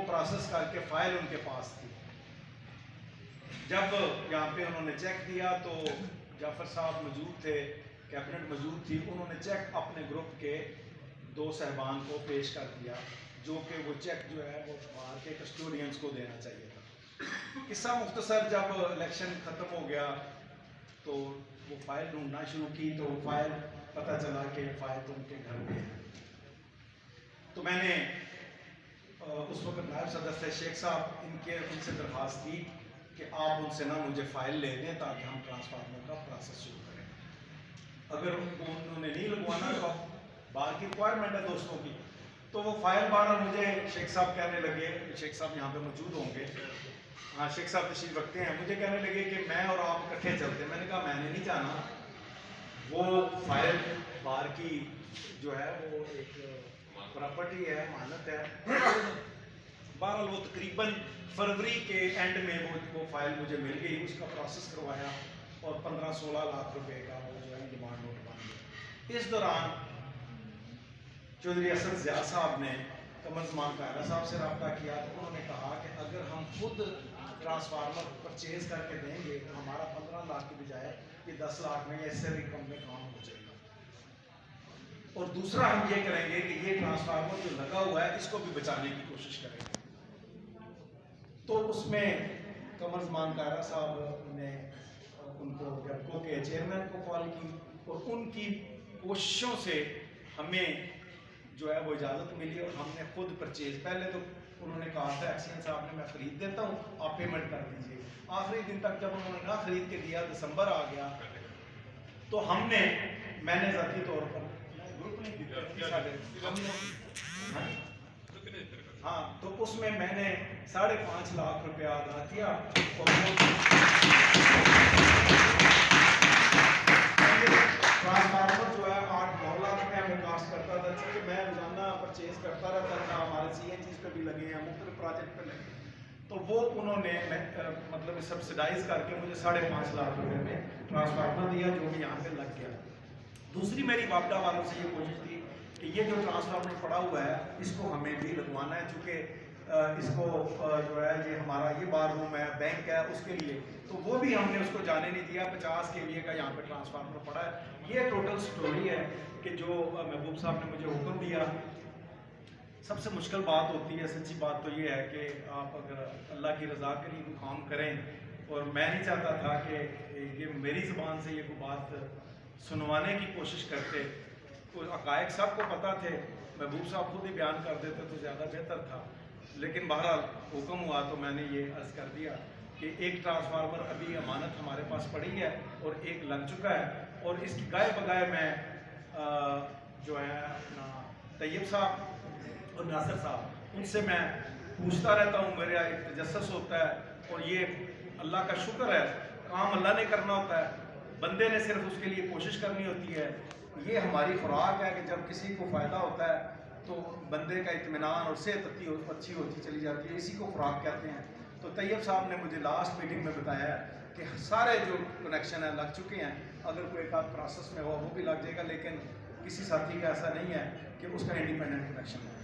Process کر کے file ان کے پاس تھی. جب یہاں پہ انہوں نے چیک دیا تو جعفر صاحب موجود تھے, کیبنٹ موجود تھی, انہوں نے چیک اپنے گروپ کے 2 صاحبان کو پیش کر دیا, جو کہ وہ چیک جو ہے وہ باہر کے کسٹوڈینس کو دینا چاہیے تھا. قصہ مختصر, جب الیکشن ختم ہو گیا تو وہ فائل ڈھونڈنا شروع کی, تو وہ فائل پتہ چلا کہ فائل تو ان کے گھر میں ہے. تو میں نے اس وقت نائب صدر تھے شیخ صاحب, ان سے درخواست کی کہ آپ ان سے نہ مجھے فائل لے دیں تاکہ ہم ٹرانسفارمر کا پروسیس شروع کریں. اگر انہوں نے نہیں لگوانا تو باہر کی ریکوائرمنٹ ہے دوستوں کی, تو وہ فائل بارہ مجھے شیخ صاحب کہنے لگے, شیخ صاحب یہاں پہ موجود ہوں گے, ہاں شیخ صاحب تشریف رکھتے ہیں, مجھے کہنے لگے کہ میں اور آپ اکٹھے چلتے ہیں. میں نے کہا میں نے نہیں جانا, وہ فائل باہر کی جو ہے وہ ایک پراپرٹی ہے, امانت ہے. بہرحال وہ تقریباً فروری کے اینڈ میں وہ فائل مجھے مل گئی, اس کا پروسیس کروایا اور 15-16 لاکھ روپے کا وہ جو ہے ڈیمانڈ نوٹ بن گیا. اس دوران چودھری اسد ضیاء صاحب نے قمر زمان قاہرہ صاحب سے رابطہ کیا, تو انہوں نے کہا کہ اگر ہم خود ٹرانسفارمر پرچیز کر کے دیں گے تو ہمارا 15 لاکھ کی بجائے یہ 10 لاکھ میں یا اس سے بھی کم میں کام ہو جائے گا. اور دوسرا ہم یہ کریں گے کہ یہ ٹرانسفارمر جو لگا ہوا ہے اس کو بھی بچانے کی کوشش کریں گے. تو اس میں قمر زمان قاہرہ صاحب نے ان کو گیپکو کے چیئرمین کو کال کی, اور ان کی کوششوں سے ہمیں جو ہے وہ اجازت ملی اور ہم نے خود پرچیز. پہلے تو انہوں نے کہا تھا ایکسین صاحب نے میں خرید دیتا ہوں, آپ پیمنٹ کر دیجیے. آخری دن تک جب انہوں نے نہ خرید کے دیا, دسمبر آ گیا, تو ہم نے, میں نے ذاتی طور پر ہاں, تو اس میں نے 5.5 لاکھ روپیہ ادا کیا, اور ٹرانسفارمر جو ہے 8-9 لاکھ روپیہ میں کاسٹ کرتا تھا, چونکہ میں روزانہ پرچیز کرتا رہتا تھا, ہمارے سی این جیز پہ بھی لگے ہیں, مختلف پروجیکٹ پہ لگے, تو وہ انہوں نے مطلب سبسڈائز کر کے مجھے 5.5 لاکھ روپے میں ٹرانسفارمر دیا, جو کہ یہاں پہ لگ گیا. دوسری میری واپڈا والوں سے یہ کوشش تھی کہ یہ جو ٹرانسفارمر پڑا ہوا ہے اس کو ہمیں بھی لگوانا ہے, چونکہ اس کو جو ہے یہ ہمارا یہ بار روم ہے, بینک ہے, اس کے لیے, تو وہ بھی ہم نے اس کو جانے نہیں دیا. 50 KVA کا یہاں پہ ٹرانسفارمر پڑا ہے. یہ ٹوٹل سٹوری ہے کہ جو محبوب صاحب نے مجھے حکم دیا. سب سے مشکل بات ہوتی ہے, سچی بات تو یہ ہے کہ آپ اگر اللہ کی رضا کے لیے کوئی کام کریں, اور میں نہیں چاہتا تھا کہ یہ میری زبان سے یہ کوئی بات سنوانے کی کوشش کرتے. کوئی حقائق سب کو پتہ تھے, محبوب صاحب خود ہی بیان کر دیتے تو زیادہ بہتر تھا, لیکن بہرحال حکم ہوا تو میں نے یہ عرض کر دیا کہ ایک ٹرانسفارمر ابھی امانت ہمارے پاس پڑی ہے اور ایک لگ چکا ہے, اور اس کی گائے بگائے میں جو ہے اپنا طیب صاحب اور ناصر صاحب, ان سے میں پوچھتا رہتا ہوں, میرا ایک تجسس ہوتا ہے, اور یہ اللہ کا شکر ہے, کام اللہ نے کرنا ہوتا ہے, بندے نے صرف اس کے لیے کوشش کرنی ہوتی ہے. یہ ہماری خوراک ہے کہ جب کسی کو فائدہ ہوتا ہے تو بندے کا اطمینان اور صحت اچھی ہوتی چلی جاتی ہے, اسی کو خوراک کہتے ہیں. تو طیب صاحب نے مجھے لاسٹ میٹنگ میں بتایا ہے کہ سارے جو کنیکشن ہیں لگ چکے ہیں, اگر کوئی ایک آدھ پروسیس میں ہو وہ بھی لگ جائے گا, لیکن کسی ساتھی کا ایسا نہیں ہے کہ اس کا انڈیپینڈنٹ کنیکشن ہے.